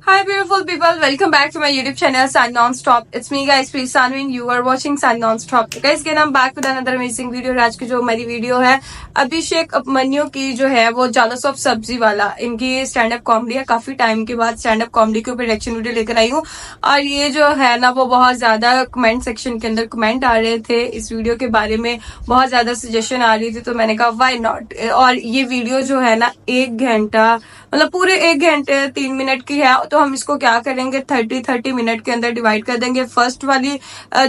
Hi beautiful people, welcome back to my YouTube channel Sun Non-Stop. It's me guys, Preet Sanvi and you are watching Sun Non-Stop. तो guys again I'm back with another amazing video. आज की जो हमारी video है अभिषेक उपमन्यु की जो है वो जेलस ऑफ सब्जी वाला, इनकी स्टैंड अप कॉमेडी है। काफी टाइम के बाद स्टैंड अप कॉमेडी के ऊपर रिएक्शन वीडियो लेकर आई हूँ और ये जो है ना वो बहुत ज्यादा कमेंट सेक्शन के अंदर कमेंट आ रहे थे इस वीडियो के बारे में, बहुत ज्यादा सजेशन आ रही थी, तो मैंने कहा व्हाई नॉट। और ये वीडियो जो है ना 1 घंटा मतलब पूरे 1 घंटे 3 मिनट की है, तो हम इसको क्या करेंगे 30 मिनट के अंदर डिवाइड कर देंगे। फर्स्ट वाली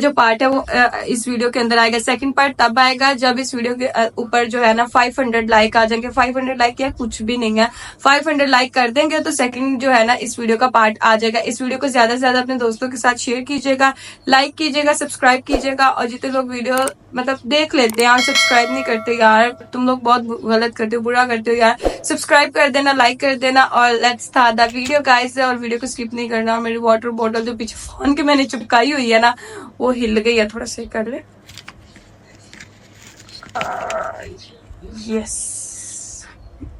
जो पार्ट है वो इस वीडियो के अंदर आएगा, सेकंड पार्ट तब आएगा जब इस वीडियो के ऊपर जो है ना 500 लाइक आ जाएंगे। 500 लाइक या कुछ भी नहीं है, 500 लाइक कर देंगे तो सेकंड जो है ना इस वीडियो का पार्ट आ जाएगा। इस वीडियो को ज्यादा से ज्यादा अपने दोस्तों के साथ शेयर कीजिएगा, लाइक कीजिएगा, सब्सक्राइब कीजिएगा। और जितने लोग वीडियो मतलब देख लेते हैं और सब्सक्राइब नहीं करते यार, तुम लोग बहुत गलत करते हो, बुरा करते हो यार। सब्सक्राइब कर देना, लाइक कर देना और let's start the video guys. और वीडियो को स्किप नहीं करना। मेरी वाटर बॉटल जो पीछे फोन के मैंने चिपकाई हुई है ना वो हिल गई है, थोड़ा सही कर ले। यस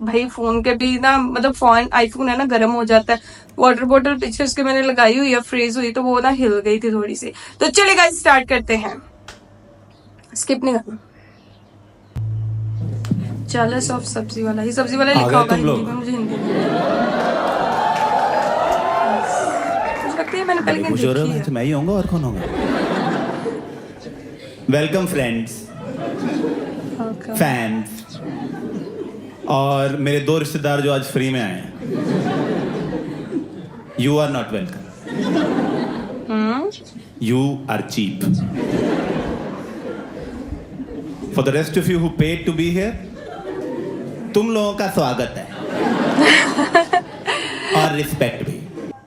भाई, फोन के भी ना मतलब फोन आईफोन है ना गर्म हो जाता है। वाटर बॉटल पीछे उसके मैंने लगाई हुई है, फ्रीज हुई तो वो ना हिल गई थी थोड़ी सी। तो चलिए गाइस स्टार्ट करते हैं, स्किप नहीं करना। जेलस ऑफ सब्जी वाला, ये सब्जी वाला लिखा होगा हिंदी में, मुझे हिंदी नहीं लगती है, मैंने पहले खुश हो रहे हो तो मैं ही होऊंगा और कौन होगा। वेलकम फ्रेंड्स, फैंस और मेरे 2 रिश्तेदार जो आज फ्री में आए हैं। You are not welcome, you are cheap. For the rest of you who paid to be here, तुम लोगों का स्वागत है और रिस्पेक्ट भी।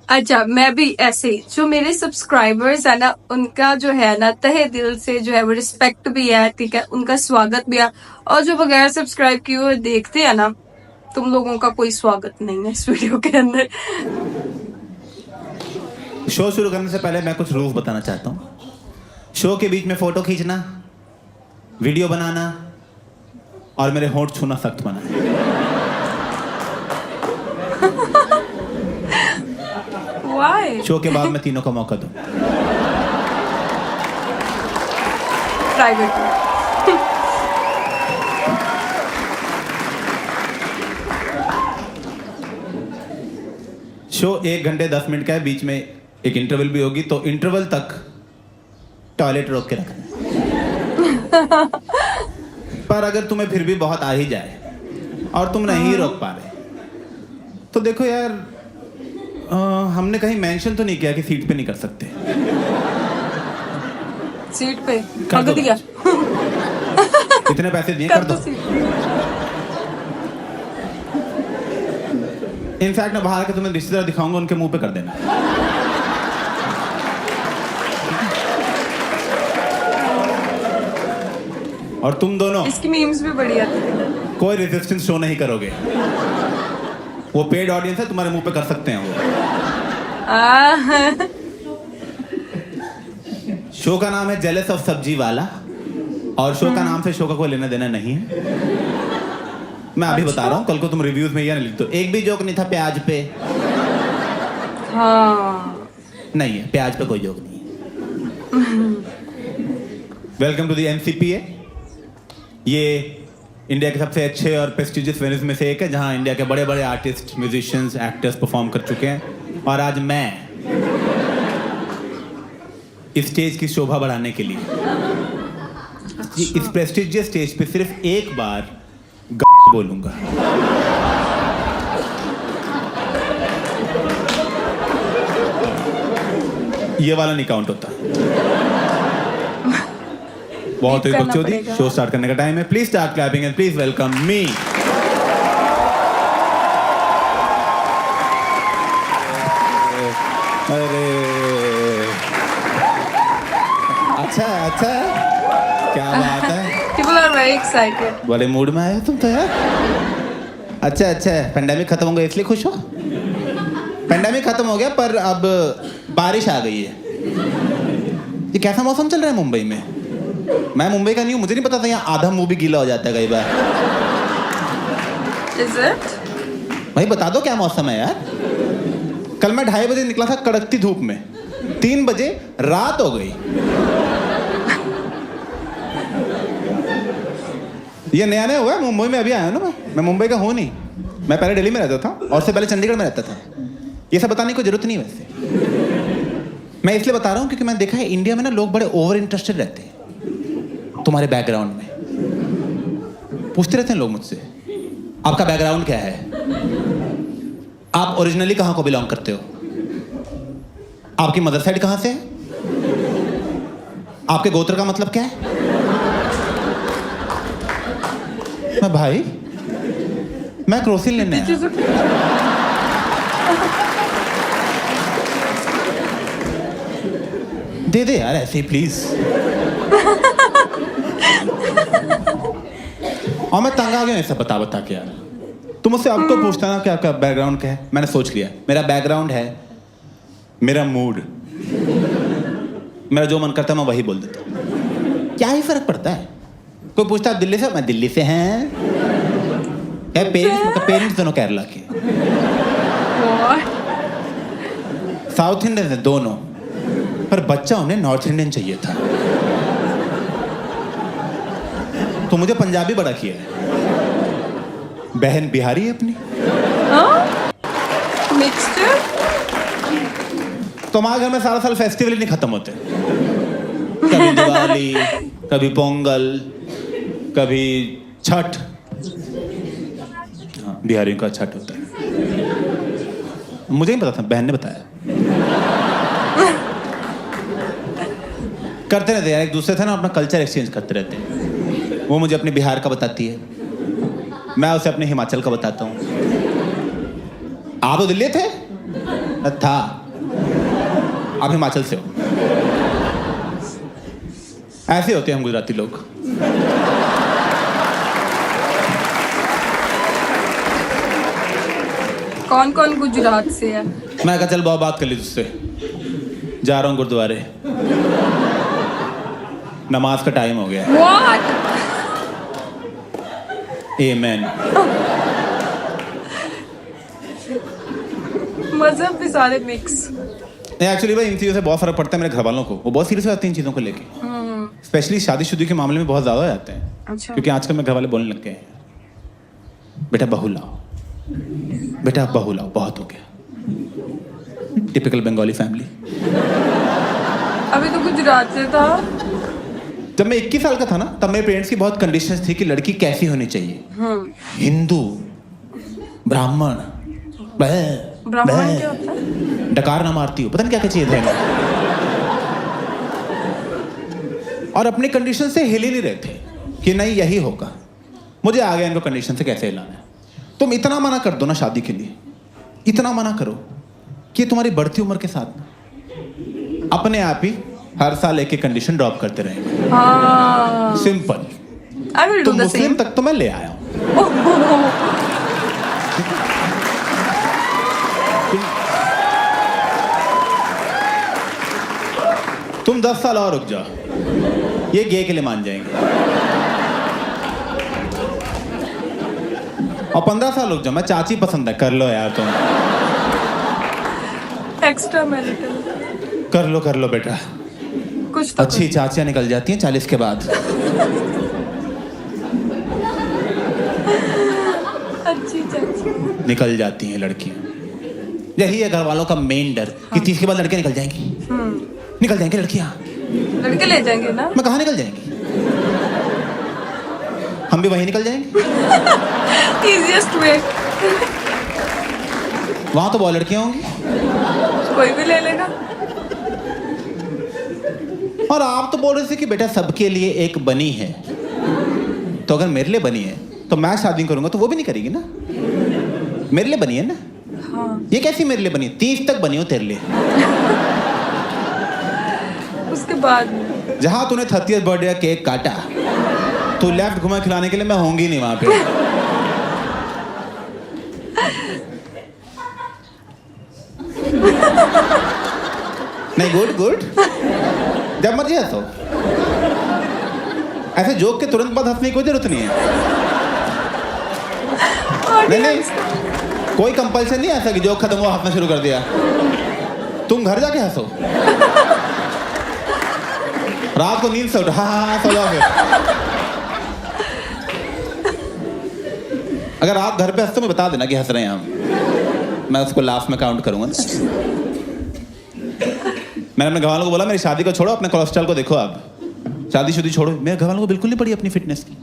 अच्छा, मैं भी ऐसे ही जो मेरे सब्सक्राइबर्स है ना उनका जो है ना तहे दिल से जो है वो रिस्पेक्ट भी है, ठीक है, उनका स्वागत भी है। और जो बगैर सब्सक्राइब किए हुए देखते हैं ना, तुम लोगों का कोई स्वागत नहीं है इस वीडियो के अंदर। शो शुरू करने से पहले मैं कुछ रूल्स बताना चाहता हूँ। शो के बीच में फोटो खींचना, वीडियो बनाना और मेरे होंठ छूना सख्त मना है। Why? शो के बाद मैं तीनों का मौका दूं। प्राइवेट में। शो 1 घंटे 10 मिनट का है, बीच में एक इंटरवल भी होगी, तो इंटरवल तक टॉयलेट रोक के रखना। पर अगर तुम्हें फिर भी बहुत आ ही जाए और तुम नहीं रोक पा रहे तो देखो यार, हमने कहीं मेंशन तो नहीं किया कि सीट पे नहीं कर सकते। सीट पे कर दो। दिया। इतने पैसे दिए, कर दो। इनफैक्ट मैं बाहर के तुम्हें रिश्तेदार दिखाऊंगा, उनके मुंह पे कर देना। और तुम दोनों इसकी मीम्स भी बढ़िया थी। कोई रेजिस्टेंस शो नहीं करोगे। वो पेड ऑडियंस है, तुम्हारे मुंह पे कर सकते हैं वो। शो का नाम है जेलस ऑफ सब्जी वाला और शो का नाम से शो का कोई लेना देना नहीं है। मैं अभी बता रहा हूँ, कल को तुम रिव्यूज में ये ना लिख दो एक भी जोक नहीं था प्याज पे। हाँ नहीं है, प्याज पे कोई जोक नहीं है। Welcome to the NCPA. ये इंडिया के सबसे अच्छे और प्रेस्टिजियस वेन्यूज में से एक है, जहां इंडिया के बड़े बड़े आर्टिस्ट, म्यूजिशियंस, एक्टर्स परफॉर्म कर चुके हैं। और आज मैं इस स्टेज की शोभा बढ़ाने के लिए इस प्रेस्टिजियस स्टेज पे सिर्फ एक बार बोलूंगा। ये वाला नहीं काउंट होता। बहुत ही बकचोदी। शो स्टार्ट करने का टाइम है। Please start clapping and please welcome me. अरे अच्छा अच्छा, क्या बात है। People are very excited. बड़े मूड में आए तुम तो यार। अच्छा अच्छा, पेंडेमिक खत्म हो गया इसलिए खुश हो। पेंडेमिक खत्म हो गया पर अब बारिश आ गई है। ये कैसा मौसम चल रहा है मुंबई में? मैं मुंबई का नहीं हूँ, मुझे नहीं पता था यहाँ आधा मुंह भी गीला हो जाता है कई बार। Is it? भाई बता दो क्या मौसम है यार। कल मैं 2:30 बजे निकला था कड़कती धूप में, 3 बजे रात हो गई। ये नया नया हुआ है, मुंबई में अभी आया हूँ ना मैं मुंबई का हूँ नहीं, मैं पहले दिल्ली में रहता था और उससे पहले चंडीगढ़ में रहता था। ये सब बताने की जरूरत नहीं वैसे, मैं इसलिए बता रहा हूँ क्योंकि मैंने देखा है इंडिया में ना लोग बड़े ओवर इंटरेस्टेड रहते हैं तुम्हारे बैकग्राउंड में। पूछते रहते हैं लोग मुझसे, आपका बैकग्राउंड क्या है, आप ओरिजिनली कहाँ को बिलोंग करते हो, आपकी मदर साइड कहाँ से है, आपके गोत्र का मतलब क्या है। मैं भाई मैं क्रोसिन लेने आया। दे दे यार ऐसे ही प्लीज। और मैं तंग आ गया ऐसा बता के यार। तुम मुझसे आपको पूछता ना कि आपका बैकग्राउंड क्या है, मैंने सोच लिया मेरा बैकग्राउंड है मेरा मूड। मेरा जो मन करता है मैं वही बोल देता हूँ, क्या ही फर्क पड़ता है। कोई पूछता है दिल्ली से, मैं दिल्ली से हैं। पेरेंट्स दोनों केरला के, साउथ इंडियन है दोनों, पर बच्चा उन्हें नॉर्थ इंडियन चाहिए था, तो मुझे पंजाबी बड़ा किया है। बहन बिहारी है अपनी। मिक्सचर। तो हमारे घर में सारा साल फेस्टिवल ही नहीं खत्म होते। कभी दिवाली, कभी पोंगल, कभी छठ। हाँ, बिहारियों का छठ होता है। मुझे नहीं पता था, बहन ने बताया। करते रहते यार, एक दूसरे से ना अपना कल्चर एक्सचेंज करते रहते हैं। वो मुझे अपने बिहार का बताती है, मैं उसे अपने हिमाचल का बताता हूँ। आप तो दिल्ली थे? था, आप हिमाचल से हो। ऐसे होते हैं हम गुजराती लोग। कौन कौन गुजरात से है? मैं कहा चल बहुत बात कर ली तुझसे, जा रहा हूँ गुरुद्वारे, नमाज का टाइम हो गया। What? Amen। मजहब भी सारे मिक्स। एक्चुअली भाई इन चीज़ों से बहुत फर्क पड़ता है मेरे घर वालों को, वो बहुत सीरियस हो जाते हैं इन चीज़ों को लेके। स्पेशली शादीशुदी के मामले में बहुत ज़्यादा हो जाते हैं। अच्छा। क्योंकि आजकल मेरे घर वाले बोलने लग गए हैं, बेटा बहू लाओ, बेटा बहू लाओ, बहुत हो गया। Typical Bengali family. अभी तो गुजरात से था। जब मैं 21 साल का था ना, तब मेरे पेरेंट्स की बहुत कंडीशंस थी कि लड़की कैसी होनी चाहिए। हिंदू, ब्राह्मण। ब्राह्मण क्या होता है? डकार ना मारती हो, पता नहीं क्या क्या चाहिए था। और अपनी कंडीशन से हिल ही नहीं रहे थे कि नहीं यही होगा। मुझे आ गया इनको कंडीशन से कैसे हिलाना है। तुम इतना मना कर दो ना शादी के लिए, इतना मना करो कि तुम्हारी बढ़ती उम्र के साथ ना अपने आप ही हर साल एक कंडीशन ड्रॉप करते रहेंगे। सिंपल। तो मुस्लिम तक तो मैं ले आया हूं। तुम 10 साल और रुक जाओ, ये गे के लिए मान जाएंगे। और 15 साल रुक जाओ, मैं चाची पसंद है, कर लो यार तुम। एक्स्ट्रा मैरिटल कर लो बेटा। कुछ तो अच्छी चाचियां निकल जाती हैं 40 के बाद। अच्छी चाची निकल जाती हैं लड़कियां। यही है घर वालों का मेन डर कि 30 के बाद लड़कियां निकल जाएंगी। निकल जाएंगी लड़कियां, लड़के ले जाएंगे ना। मैं कहाँ निकल जाएंगी, हम भी वहीं निकल जाएंगे। Easiest way. वहां तो बहुत लड़कियां होंगी, कोई भी ले लेगा। और आप तो बोल रहे थे कि बेटा सबके लिए एक बनी है, तो अगर मेरे लिए बनी है तो मैं शादी करूंगा, तो वो भी नहीं करेगी ना। मेरे लिए बनी है ना। हाँ। ये कैसी मेरे लिए बनी, 30 तक बनी हो तेरे लिए। उसके बाद जहां तूने 30th बर्थडे का केक काटा, तो लेफ्ट घुमा खिलाने के लिए मैं होंगी नहीं वहां पे। नहीं, गुड जब मर्जी हंसो। ऐसे जोक के तुरंत बाद हंसने की कोई जरूरत नहीं है। नहीं कोई कंपल्सन नहीं ऐसा कि जोक खत्म हुआ हंसना शुरू कर दिया। तुम घर जाके हंसो। रात को नींद से उठो, हाँ सो जाओ फिर। अगर आप घर पे हंसते हो, बता देना कि हंस रहे हैं हम, मैं उसको लाफ में काउंट करूंगा। मैंने अपने घर वालों को बोला मेरी शादी को छोड़ो, अपने कोलेस्ट्रॉल को देखो। आप शादी छोड़ो। मेरे घर वालों को बिल्कुल नहीं पड़ी अपनी फिटनेस की,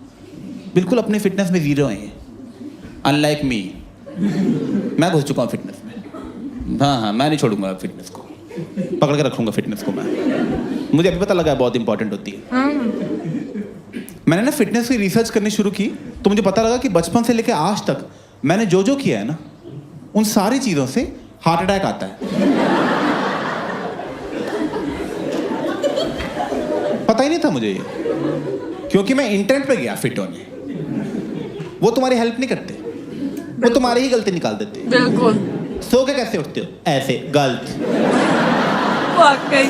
बिल्कुल अपनी फिटनेस में जीरो है। अनलाइक मी, मैं घुस चुका हूँ फिटनेस में। हाँ, मैं नहीं छोड़ूंगा फिटनेस को, पकड़ के रखूंगा फिटनेस को मैं। मुझे अभी पता लगा बहुत इंपॉर्टेंट होती है। मैंने ना फिटनेस की रिसर्च करनी शुरू की तो मुझे पता लगा कि बचपन से लेकर आज तक मैंने जो जो किया है ना, उन सारी चीजों से हार्ट अटैक आता है। पता ही नहीं था मुझे ये, क्योंकि मैं इंटरनेट पे गया फिट होने। वो तुम्हारी हेल्प नहीं करते, वो तुम्हारी ही गलती निकाल देते। बिल्कुल। सो के कैसे उठते हो? ऐसे, गलत। वाकई।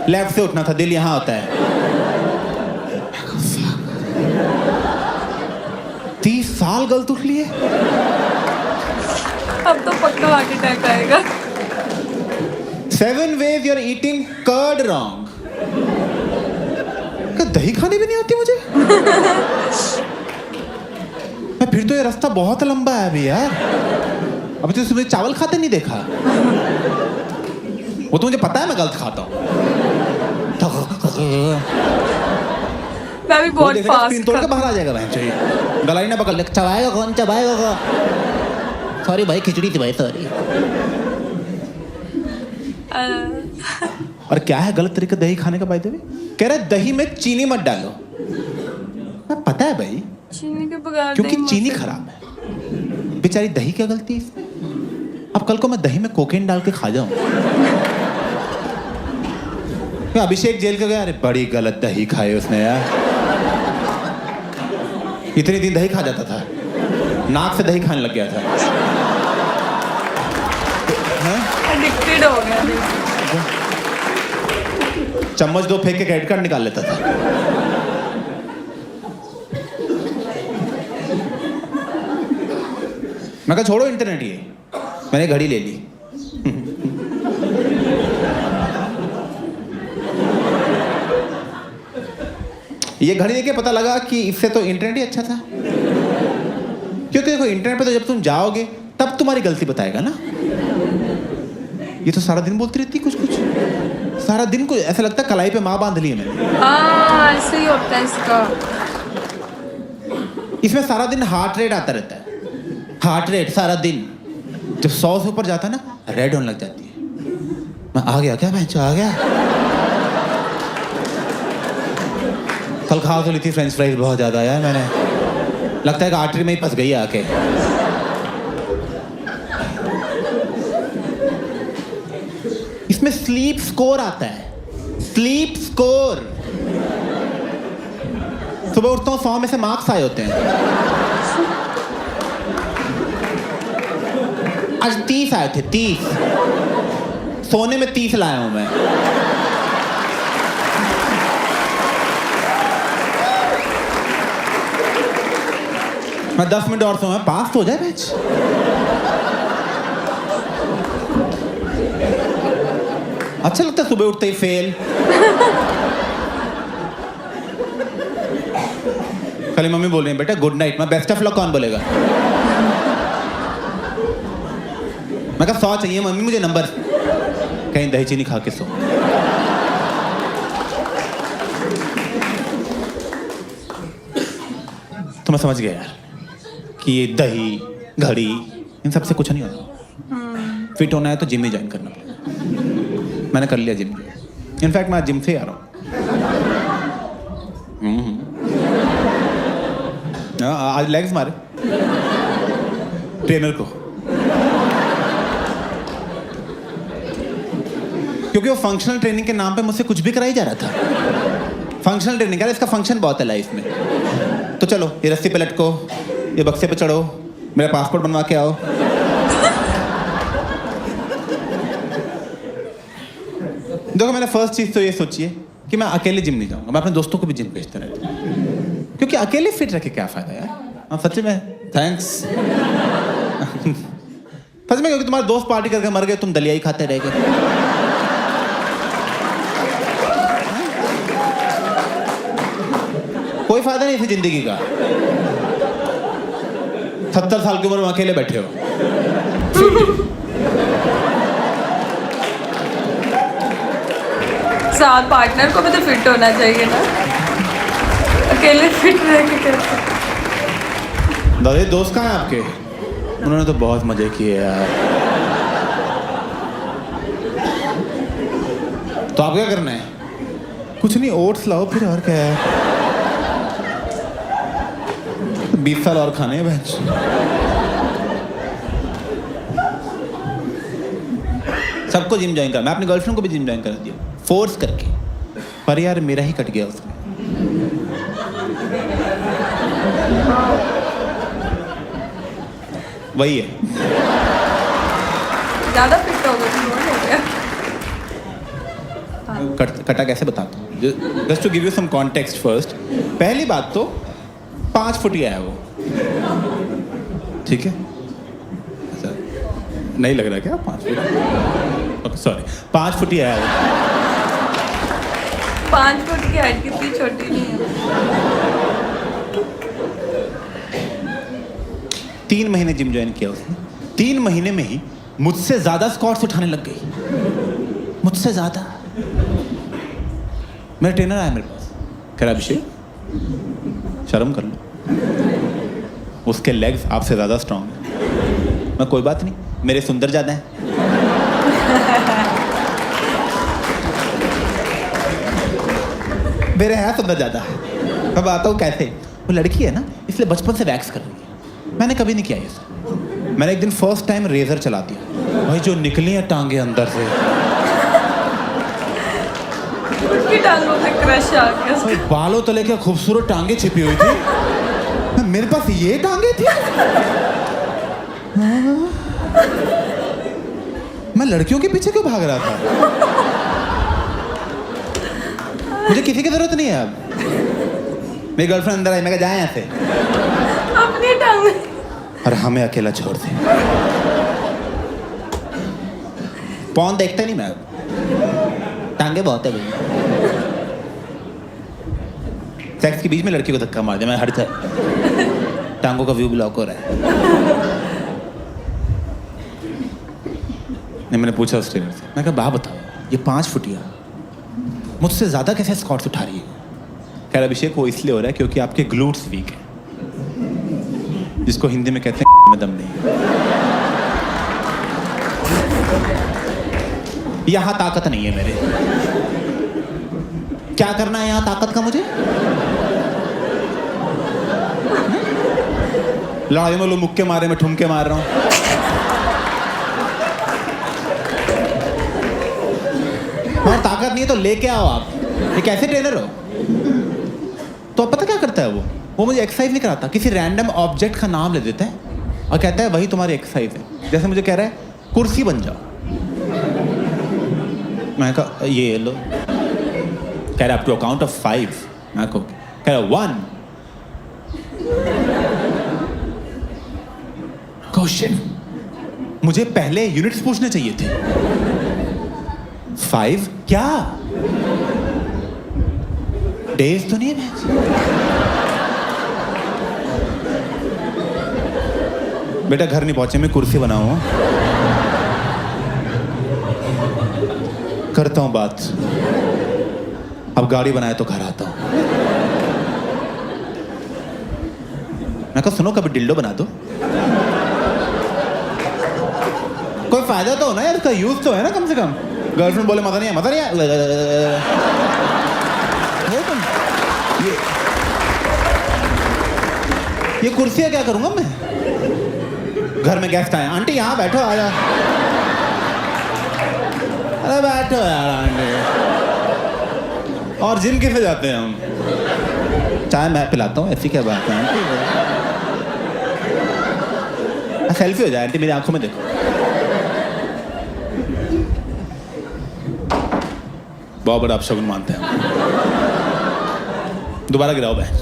लेफ्ट से उठना था, दिल यहाँ होता है। 30 साल गलत उठ लिए। अब तो पक्का हार्ट अटैक आएगा। 7 ways you're eating curd wrong। क्या दही खानी भी नहीं आती मुझे? मैं फिर तो ये रास्ता बहुत लंबा है अभी यार। अभी तो सुबह चावल खाते नहीं देखा। वो तो मुझे पता है मैं गलत खाता हूँ। मैं भी बहुत फास्ट तोड़ के बाहर आ जाएगा भाई, चाहिए गलाई ना पकड़ ले। चबाएगा कौन? चबाएगा। सॉरी भाई, खिचड़ी थी भाई, सॉरी। और क्या है गलत तरीका दही खाने का? बाय द वे कह रहा है दही में चीनी मत डालो। पता है भाई, चीनी के बगैर, क्योंकि चीनी खराब है। बेचारी दही क्या गलती है इसमें? अब कल को मैं दही में कोकेन डाल के खा जाऊं। अभिषेक जेल का गया, अरे बड़ी गलत दही खाई उसने यार। इतने दिन दही खा जाता था, नाक से दही खाने लग गया था। एडिक्टेड हो गया। चम्मच 2 फेंक के क्रेडिट कार्ड निकाल लेता था। मैं कहा छोड़ो इंटरनेट, ये मैंने घड़ी ले ली। ये घड़ी देके पता लगा कि इससे तो इंटरनेट ही अच्छा था। क्योंकि देखो इंटरनेट पे तो जब तुम जाओगे तब तुम्हारी गलती बताएगा ना। ये तो सारा दिन बोलती रहती कुछ सारा दिन को ऐसा लगता है कलाई पे माँ बांध ली है मैंने। हाँ, ऐसे ही होता है इसका। इसमें सारा दिन हार्ट रेट आता रहता है। हार्ट रेट सारा दिन जब 100 से ऊपर जाता है ना, रेड होने लग जाती है। मैं आ गया क्या? मैं आ गया। कल खा तो ली थी फ्रेंच फ्राइज बहुत ज्यादा यार मैंने, लगता है कि आर्टरी में ही फंस गई आके। इसमें स्लीप स्कोर आता है। Sleep score. सुबह उठता हूँ 100 में से मार्क्स आए होते हैं। आज 30 आए थे, 30। सोने में 30 लाया हूं मैं। मैं 10 मिनट और सोऊं, पास तो हो जाए मैच। अच्छा लगता है सुबह उठते ही फेल। कल मम्मी बोल रही है बेटा गुड नाइट। मैं बेस्ट ऑफ लक कौन बोलेगा? मैं कहा 100 चाहिए मम्मी मुझे नंबर। कहीं दही चीनी खा के सो। तो मैं समझ गया यार कि ये दही घड़ी इन सब से कुछ नहीं होना। फिट होना है तो जिम में ज्वाइन करना पड़ेगा। मैंने कर लिया जिम। इनफैक्ट मैं आज जिम से ही आ रहा हूँ। आज लेग्स मारे ट्रेनर को, क्योंकि वो फंक्शनल ट्रेनिंग के नाम पे मुझसे कुछ भी कराई जा रहा था। फंक्शनल ट्रेनिंग यार, इसका फंक्शन बहुत है लाइफ में। तो चलो ये रस्सी पे लटको, ये बक्से पे चढ़ो, मेरा पासपोर्ट बनवा के आओ। देखो मैंने फर्स्ट चीज तो ये सोची है कि मैं अकेले जिम नहीं जाऊंगा। मैं अपने दोस्तों को भी जिम भेजता रहता हूँ, क्योंकि अकेले फिट रह के क्या फायदा यार। हाँ सच्ची में थैंक्स। सच में, क्योंकि तुम्हारे दोस्त पार्टी करके मर गए, तुम दलिया ही खाते रह गए। कोई फायदा नहीं थी जिंदगी का। 70 साल की उम्र में अकेले बैठे हो। साथ पार्टनर को भी तो फिट होना चाहिए ना, अकेले फिट रह के कैसे? दादी दोस्त कहाँ हैं आपके? उन्होंने तो बहुत मजे किए यार। तो आप क्या करना है? कुछ नहीं, ओट्स लाओ फिर, और क्या है। 20 साल और खाने हैं बहन। सबको जिम ज्वाइन कर, मैं अपनी गर्लफ्रेंड को भी जिम ज्वाइन कर दिया फोर्स करके, पर यार मेरा ही कट गया उसमें। वही है, ज्यादा फिट हो गया। कटा कैसे बताता हूँ, just to give you some context first. पहली बात तो 5 फुट ही है वो, ठीक है? ऐसा नहीं लग रहा क्या 5 फुट? ओके सॉरी, 5 फुट ही है वो। 5 फुट की हाइट कितनी छोटी नहीं है। 3 महीने जिम ज्वाइन किया उसने, 3 महीने में ही मुझसे ज्यादा स्क्वाट्स उठाने लग गई, मुझसे ज्यादा। मेरा ट्रेनर आया मेरे पास, कह रहा अभिषेक शर्म कर लो, उसके लेग्स आपसे ज्यादा स्ट्रांग है। मैं कोई बात नहीं, मेरे सुंदर ज्यादा हैं। मेरे हैं सुंदर ज्यादा। मैं आता हूँ कैसे, वो लड़की है ना, इसलिए बचपन से वैक्स कर रही है। मैंने कभी नहीं किया ये सब। मैंने एक दिन फर्स्ट टाइम रेजर चला दिया, भाई जो निकली है टांगे अंदर से। उसकी टांगों पे क्रश आ गया। बालों तले क्या खूबसूरत टांगे छिपी हुई थी, मेरे पास ये टांगे थी। मैं लड़कियों के पीछे क्यों भाग रहा था? मुझे किसी की जरूरत नहीं है अब। मेरी गर्लफ्रेंड अंदर आई, मैं कहा जाए यहाँ से, अपनी टांग और हमें अकेला छोड़ दे। पॉन देखता नहीं मैं अब, टांगे बहुत है भाई। सेक्स के बीच में लड़की को धक्का मार दिया, मैं हट जा, टांगों का व्यू ब्लॉक हो रहा है। नहीं, मैंने पूछा उस ट्रेनर से, मैं कहा बा बताओ, ये 5 फुटिया मुझसे ज्यादा कैसे स्क्वाट्स उठा रही है? कह रहा अभिषेक वो इसलिए हो रहा है क्योंकि आपके ग्लूट्स वीक है, जिसको हिंदी में कहते हैं में दम नहीं। यहां ताकत नहीं है मेरे। क्या करना है यहां ताकत का मुझे? लड़ाई में लोग मुक्के मारे, मैं ठुमके मार रहा हूं। और ताकत नहीं है तो लेके आओ आप। ये कैसे ट्रेनर हो? तो अब पता क्या करता है वो मुझे एक्सरसाइज नहीं कराता, किसी रैंडम ऑब्जेक्ट का नाम ले देता है और कहता है वही तुम्हारी एक्सरसाइज है। जैसे मुझे कह रहा है कुर्सी बन जाओ, मैं कहा ये लो, कह रहा अप टू काउंट ऑफ 5, मैं कह रहा 1। क्वेश्चन, मुझे पहले यूनिट्स पूछने चाहिए थे। 5 क्या डेज तो नहीं है? बेटा घर नहीं पहुंचे, मैं कुर्सी बनाऊं, करता हूं बात। अब गाड़ी बनाए तो घर आता हूं। मैं कहा सुनो, कभी डिल्डो बना दो, कोई फायदा तो हो ना यार, इसका यूज तो है ना कम से कम। गर्लफ्रेंड बोले मजा नहीं है, मजा नहीं है। ये कुर्सियां क्या करूंगा मैं? घर में गेस्ट आए, आंटी यहाँ बैठो, आ जा। अरे बैठो यार आंटी। और जिम किसे जाते हैं हम? चाय मैं पिलाता हूँ, ऐसी क्या बात है आंटी? सेल्फी हो जाए आंटी, मेरी आंखों में देखो। बहुत बड़ा अपशगुन मानते हैं। दोबारा गिराओ बहन।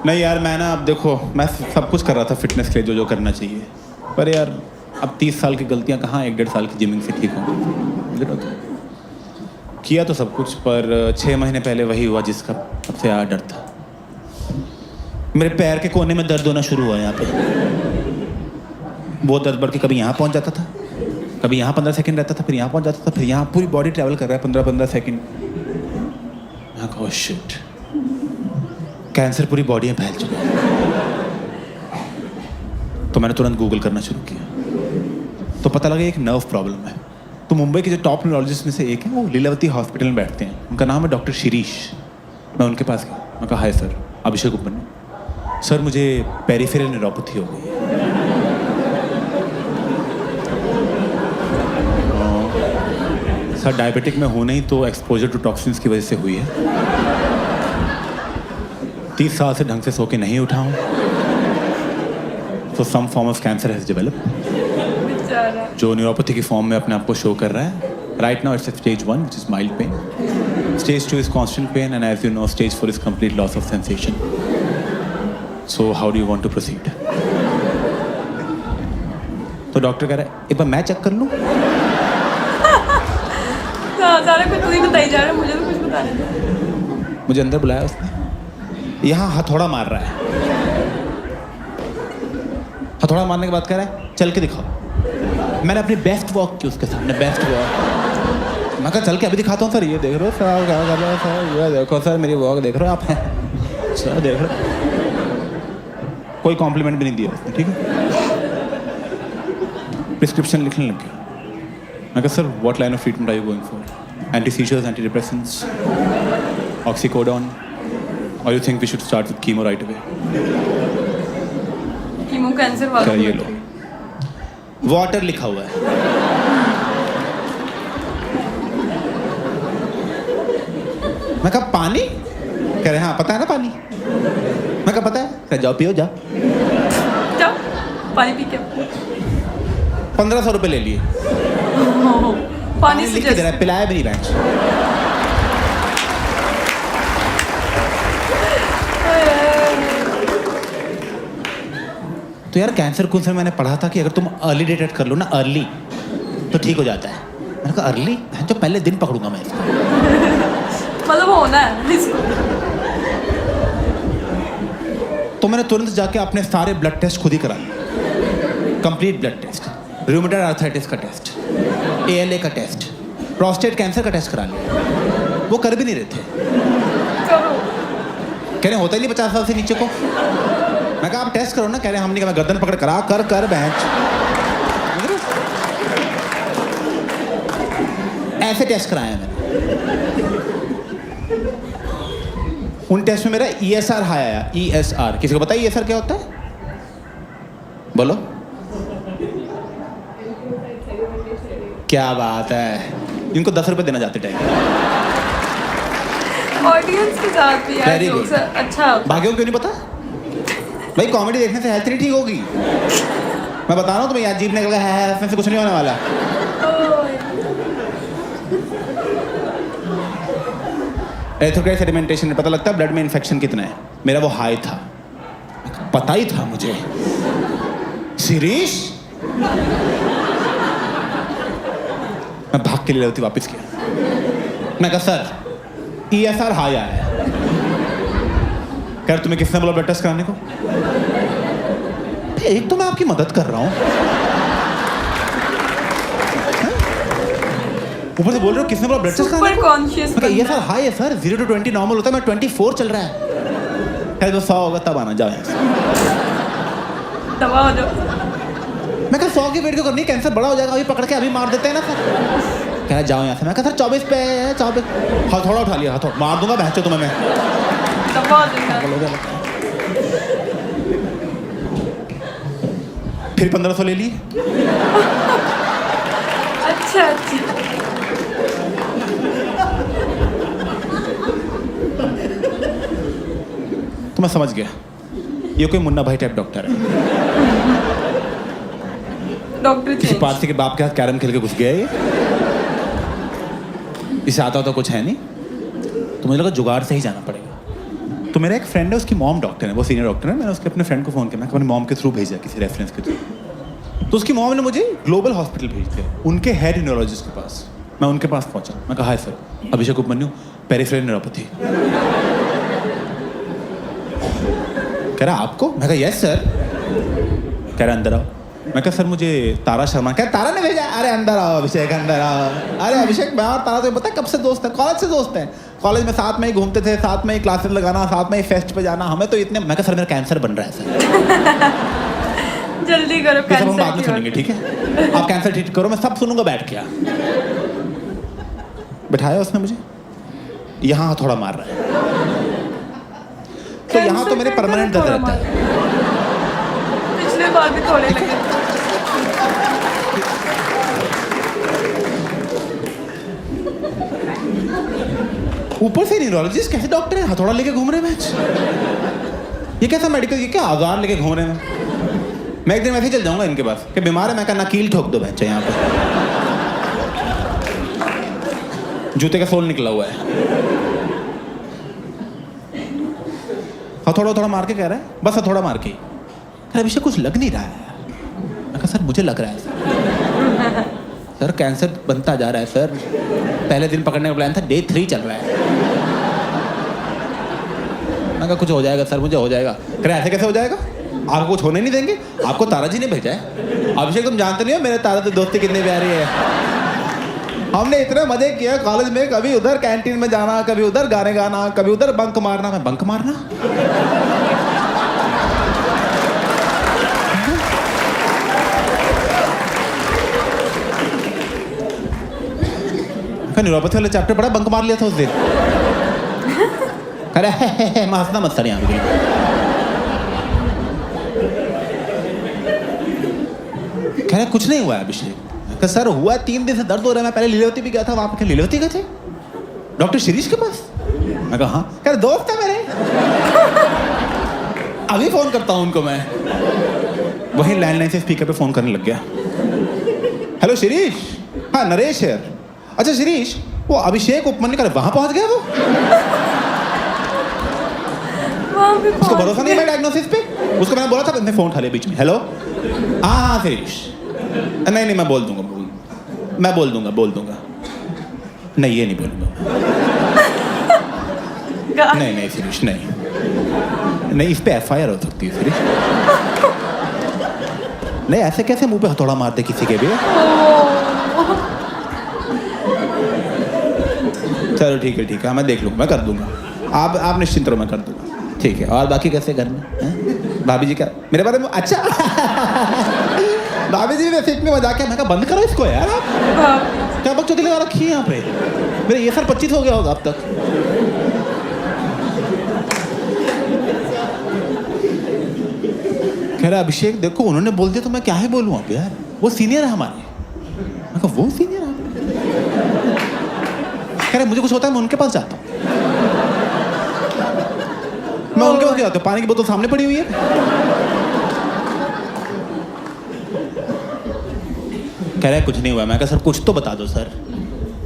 नहीं यार, मैं ना, अब देखो, मैं सब कुछ कर रहा था फिटनेस के लिए, जो जो करना चाहिए, पर यार अब 30 साल की गलतियां कहाँ 1-1.5 साल की जिमिंग से ठीक होंगी। किया तो सब कुछ, पर 6 महीने पहले वही हुआ जिसका सबसे ज़्यादा डर था। मेरे पैर के कोने में दर्द होना शुरू हुआ यहाँ पे। वो दर्द बढ़ के कभी यहाँ पहुँच जाता था, कभी यहाँ 15 सेकंड रहता था, फिर यहाँ पहुँच जाता था, फिर यहाँ पूरी बॉडी ट्रैवल कर रहा है 15-15 सेकंड। मैं कहा शिट, कैंसर पूरी बॉडी में फैल चुका है। तो मैंने तुरंत गूगल करना शुरू किया, तो पता लगा एक नर्व प्रॉब्लम है। तो मुंबई के जो टॉप न्यूरोलॉजिस्ट में से एक है, वो लीलावती हॉस्पिटल में बैठते हैं, उनका नाम है डॉक्टर शिरीष। मैं उनके पास गया, मैं कहा हाय सर, अभिषेक उपमन्यु सर, मुझे पेरिफेरल न्यूरोपैथी हो गई है। सर डायबिटिक में हूँ नहीं, तो एक्सपोजर टू टॉक्सिन्स की वजह से हुई है। 30 साल से ढंग से सो के नहीं उठा हूँ, तो some form of cancer has developed, जो न्यूरोपैथी की फॉर्म में अपने आप को शो कर रहा है। Right now it's stage 1 which is mild pain, stage 2 is constant pain, and as you know stage 4 is complete loss of sensation. So how do you want to proceed? तो doctor कह रहा है एक बार मैं check कर लूँ। सारा कुछ तू ही बताई जा रहा है, मुझे तो कुछ बता नहीं। मुझे अंदर बुलाया उसने, यहाँ हथौड़ा मार रहा है। हथौड़ा मारने के बाद कह रहा है चल के दिखाओ। मैंने अपनी बेस्ट वॉक की उसके सामने, बेस्ट वॉक। मैं कहा चल के अभी दिखाता हूँ सर, ये देख रहे हो सर, क्या कर रहे हो सर, ये देखो सर, मेरी वॉक देख रहे हो आप सर, देख रहे हो। कोई कॉम्प्लीमेंट भी नहीं दिया उसने, ठीक है। प्रिस्क्रिप्शन लिखने लग गया। मैं कहा sir what line of treatment are you going for? Anti seizures, anti depressants, oxycodone, और you think we should start with chemo right away? Chemo cancer वाला ये लो, वाटर लिखा हुआ है। मैं कहा पानी? कह रहे हाँ पता है ना पानी। मैं कहा पता है। कह जाओ पियो, जाओ जाओ पानी पी के। 1500 रुपये ले लिए। पानी से लिख के दे रहा है, पिलाया भी नहीं बेंच। तो यार कैंसर कुछ में मैंने पढ़ा था कि अगर तुम अर्ली डिटेक्ट कर लो ना, अर्ली, तो ठीक हो जाता है। मैंने कहा अर्ली जो पहले दिन पकड़ूंगा मैं इसको। मतलब होना है इसको। तो मैंने तुरंत जाके अपने सारे ब्लड टेस्ट खुद ही करा लिए, complete blood test, rheumatoid arthritis का टेस्ट, ALA का टेस्ट, प्रोस्टेट कैंसर का टेस्ट करा लिया। वो कर भी नहीं रहे थे, कह रहे होता ही नहीं 50 साल से नीचे को। मैं कहा आप टेस्ट करो ना। कह रहे हम नहीं, मैं गर्दन पकड़ करा कर बेंच। ऐसे टेस्ट कराया मैंने। उन टेस्ट में मेरा ESR हाई आया। ESR किसी को पता है ESR क्या होता है? बोलो। क्या बात है, इनको 10 रुपए देना जाते टाइम। ऑडियंस के साथ भी यार जोक्स अच्छा। भाग्यों क्यों नहीं पता भाई? कॉमेडी देखने से हेल्थ नहीं ठीक होगी। मैं बता रहा हूँ तुम्हें, यार जीप निकल गया है, इसमें से कुछ नहीं होने वाला। एरिथ्रोक्राइट सेडिमेंटेशन में पता लगता है ब्लड में इन्फेक्शन कितना है। मेरा वो हाई था, पता ही था मुझे। शिरीष, मैं भाग के लिए रहती वापस किया। मैं कहा सर ESR हाई आया है। कह तुम्हें किसने बोला ब्लड टेस्ट कराने को? एक तो मैं आपकी मदद कर रहा हूँ, ऊपर से बोल रहे हो किसने बोला ब्लड टेस्ट कराने को? ESR हाई है सर, 0 to 20 नॉर्मल होता है, मैं 24 चल रहा है। कह 100 होगा तब आना, जाओ यहाँ से। दवा हो जाओ। मैं कहा 100 की वेट क्यों करनी, कैंसर बड़ा हो जाएगा, अभी पकड़ के अभी मार देते हैं ना सर। कह रहा जाओ यहाँ से। मैं कहा सर 24 पे है, 24। हथौड़ा उठा लिया, हथौड़ा मार दूंगा बहचो तुम्हें मैं। फिर 1500 ले लिए। अच्छा अच्छा। तो मैं समझ गया ये कोई मुन्ना भाई टाइप डॉक्टर है। डॉक्टर किसी पार्टी के बाप के साथ कैरम खेल के घुस गया ये। इसे आता होता कुछ है नहीं, तो मुझे लगा जुगाड़ से ही जाना पड़ेगा। तो मेरा एक फ्रेंड है, उसकी मॉम डॉक्टर है, वो सीनियर डॉक्टर है। मैंने उसके अपने फ्रेंड को फ़ोन किया, मैं अपनी मॉम के थ्रू भेजा, किसी रेफरेंस के थ्रू। तो उसकी मॉम ने मुझे ग्लोबल हॉस्पिटल भेज दिया, उनके हेड न्यूरोलॉजिस्ट के पास। मैं उनके पास पहुंचा, मैं कहा हाय सर, अभिषेक उपमन्यु, पेरिफेरल न्यूरोपैथी। कह रहा आपको? मैं कहा यस सर। कह रहा अंदर आओ। मैं कहा सर मुझे तारा शर्मा। कह तारा ने भेजा? अरे अंदर आओ अभिषेक, अंदर आओ। अरे अभिषेक, मैं और तारा तो पता है कब से दोस्त हैं, कॉलेज से दोस्त हैं। कॉलेज में साथ में ही घूमते थे, साथ में ही क्लासेस लगाना, साथ में ही फेस्ट पे जाना, हमें तो इतने। मैं कहा सर मेरा कैंसर बन रहा है सर। जल्दी करो, ये सब हम बाद में सुनेंगे, ठीक है? आप कैंसर ट्रीट करो, मैं सब सुनूंगा बैठ के। बिठाया उसने मुझे, यहाँ थोड़ा मार रहा है, तो यहाँ तो मेरे परमानेंट दर्द रहता है। पिछले बार भी थोड़े लगे। ऊपर से न्यूरोलॉजिस्ट कैसे डॉक्टर है, हथौड़ा लेके घूम रहे हैं मैच। ये कैसा मेडिकल, ये क्या औजार लेके घूम रहे हैं। मैं एक दिन वैसे ही चल जाऊंगा इनके पास कि बीमार है। मैं कहना कील ठोक दो बच्चे, यहाँ पे जूते का सोल निकला हुआ है। हथौड़ा थोड़ा मार के कह रहा है, बस हथौड़ा मार के। अरे अभिषेक कुछ लग नहीं रहा है। मैं कहा सर मुझे लग रहा है सर कैंसर बनता जा रहा है सर। पहले दिन पकड़ने का प्लान था, डे 3 चल रहा है। मैं कहा कुछ हो जाएगा सर, मुझे हो जाएगा। कह रहे ऐसे कैसे हो जाएगा, आपको कुछ होने नहीं देंगे, आपको तारा जी ने भेजा है। अभिषेक तुम जानते नहीं हो मेरे तारा से दोस्ती कितनी प्यारी है। हमने इतने मजे किए कॉलेज में, कभी उधर कैंटीन में जाना, कभी उधर गाने गाना, कभी उधर बंक मारना। मैं बंक मारना? न्यूरोपैथी वाला चैप्टर पढ़ा, बंक मार लिया था उस दिन। अरे मैं हंसना मत सर यहाँ पे। कह रहे कुछ नहीं हुआ है अभिषेक। सर हुआ 3 दिन से दर्द हो रहा है। मैं पहले लीलावती भी गया था, वहां पे लीलावती गए थे डॉक्टर शिरीष के पास। मैं कहा हाँ। कह रहे दोस्त है मेरे, अभी फोन करता हूँ उनको मैं। वही लैंडलाइन से स्पीकर पे फोन करने लग गया। हेलो शिरीष, हाँ नरेश है। अच्छा शिरीष, वो अभिषेक उपमन्यु कर वहां पहुंच गया वो? उसको भरोसा नहीं है डायग्नोसिस पे। उसको मैंने बोला था, मैंने फोन उठा लिया बीच में। हेलो, हाँ शिरीष, नहीं मैं बोल दूंगा, मैं बोल दूंगा। नहीं ये नहीं बोलूंगा। नहीं शिरीष, नहीं इस पे FIR हो सकती है शिरीष। नहीं ऐसे कैसे मुंह पे हथौड़ा मारते किसी के भी। चलो ठीक है, मैं देख लूँगा, मैं कर दूंगा। आप निश्चिंत रहो, मैं कर दूंगा। ठीक है। और बाकी कैसे घर में भाभी जी क्या मेरे बारे में? अच्छा भाभी जी ने सीट में मजाक किया। मैं कहा बंद करो इसको यार, आप क्या बकचोदी लगा रखी है यहाँ पे। मेरे ये सर 25 हो गया होगा अब तक। कह रहा अभिषेक देखो उन्होंने बोल दिया तो मैं क्या ही बोलूँ अब यार, वो सीनियर है हमारे। मैं कहा वो सीनियर है? कह रहे मुझे कुछ होता है मैं उनके पास जाता हूँ। मैं उनके पास जाता हूँ, पानी की बोतल सामने पड़ी हुई है। कह रहा है कुछ नहीं हुआ। मैं कहा सर कुछ तो बता दो सर।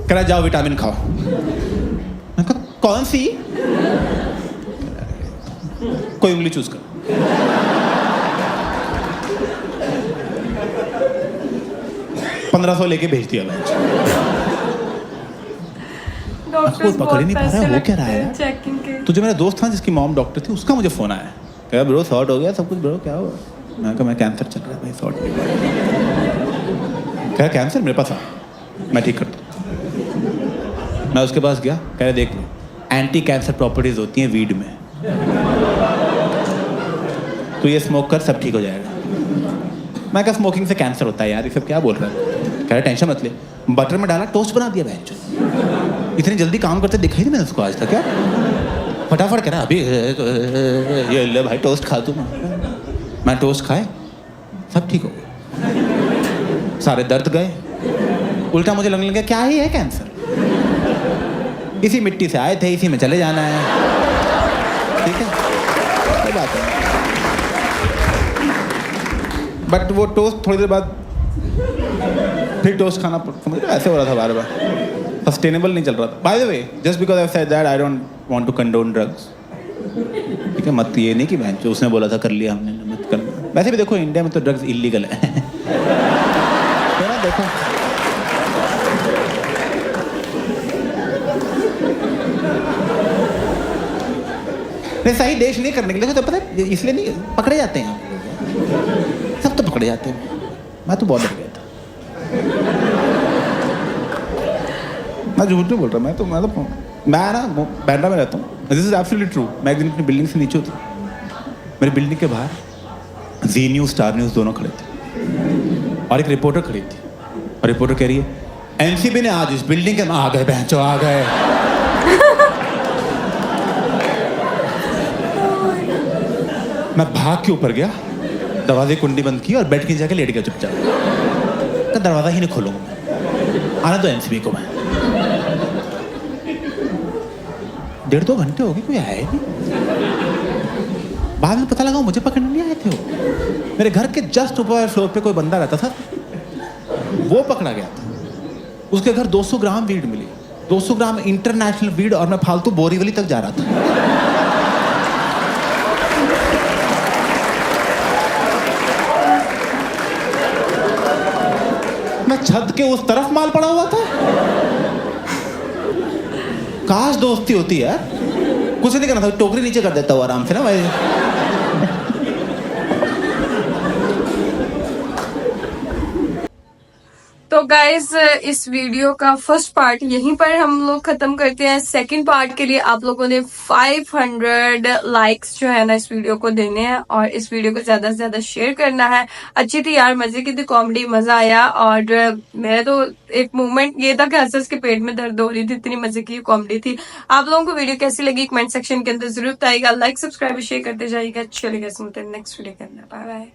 कह रहा जाओ विटामिन खाओ। मैं कहा कौन सी? कोई उंगली चूज कर। $1500 लेके भेज दिया मैं। डॉक्टर्स पकड़ ही नहीं पा रहा है, वो क्या रहा है? चेकिंग के। तो जो मेरा दोस्त था जिसकी मॉम डॉक्टर थी, उसका मुझे फोन आया। कहा ब्रो शॉर्ट हो गया सब कुछ, ब्रो क्या हुआ? मैं कहा मैं कैंसर चल रहा है भाई, शॉर्ट नहीं हुआ। कहा कैंसर मेरे पास आ, मैं ठीक करता हूँ। मैं उसके पास गया। कह रहे देख लो एंटी कैंसर प्रॉपर्टीज होती हैं वीड में, तो ये स्मोक कर सब ठीक हो जाएगा। मैं कहा स्मोकिंग से कैंसर होता है यार, ये सब क्या बोल रहा है? कह रहे टेंशन मत ले। बटर में डाला, टोस्ट बना दिया बहन। इतनी जल्दी काम करते दिखाई नहीं मैंने उसको आज तक। क्या फटाफट कह रहा अभी ये ले भाई टोस्ट खा तू। मैं टोस्ट खाए, सब ठीक हो गया, सारे दर्द गए। उल्टा मुझे लगने लगा क्या ही है कैंसर, इसी मिट्टी से आए थे, इसी में चले जाना है। ठीक है कोई बात है। बट वो टोस्ट थोड़ी देर बाद फिर टोस्ट खाना समझ ऐसे हो रहा था बार बार, सस्टेनेबल नहीं चल रहा था। By the way just because I said that I don't want to condone drugs, ठीक है, मत ये नहीं कि बहन जो उसने बोला था कर लिया हमने, मत कर। वैसे भी देखो इंडिया में तो ड्रग्स इलीगल है तो ना देखो नहीं, सही देश नहीं करने के लिए तो पता है इसलिए नहीं पकड़े जाते हैं आप, सब तो पकड़े जाते हैं। मैं तो बहुत डर गया था, मैं झूठ नहीं बोल रहा, मैं ना बैंड्रा में रहता हूँ, दिस इज एब्सोल्युटली ट्रू। मैं एक दिन अपनी बिल्डिंग से नीचे उतरा, मेरी बिल्डिंग के बाहर जी न्यूज़ स्टार न्यूज़ दोनों खड़े थे और एक रिपोर्टर खड़ी थी और रिपोर्टर कह रही है एनसीबी ने आज इस बिल्डिंग के आ गए बहनचो आ गए। मैं भाग के ऊपर गया, दरवाजे कुंडी बंद की और बेड के जाके लेट गया चुपचाप। तो दरवाजा ही नहीं खोलूंगा मैं, आना तो एनसीबी को। मैं 1.5-2 घंटे हो गए, कोई आया ही नहीं। बाद में पता लगा मुझे पकड़ने नहीं आए थे वो, मेरे घर के जस्ट ऊपर फ्लोर पे कोई बंदा रहता था, वो पकड़ा गया था। उसके घर 200 ग्राम वीड मिली, 200 ग्राम इंटरनेशनल वीड, और मैं फालतू बोरीवली तक जा रहा था। मैं छत के उस तरफ माल पड़ा हुआ था। काश दोस्ती होती है, कुछ नहीं करना था, टोकरी नीचे कर देता हूँ आराम से ना भाई। तो गाइज इस वीडियो का फर्स्ट पार्ट यहीं पर हम लोग खत्म करते हैं। सेकंड पार्ट के लिए आप लोगों ने 500 लाइक्स जो है ना इस वीडियो को देने हैं और इस वीडियो को ज्यादा से ज्यादा शेयर करना है। अच्छी थी यार, मजे की थी, कॉमेडी, मजा आया। और मैं तो एक मोमेंट ये था कि हंस के पेट में दर्द हो रही थी, इतनी मजे की कॉमेडी थी। आप लोगों को वीडियो कैसी लगी कमेंट सेक्शन के अंदर जरूर बताइएगा। लाइक सब्सक्राइब शेयर करते जाइएगा। चलिएगा सुनते हैं नेक्स्ट वीडियो के अंदर। Bye bye.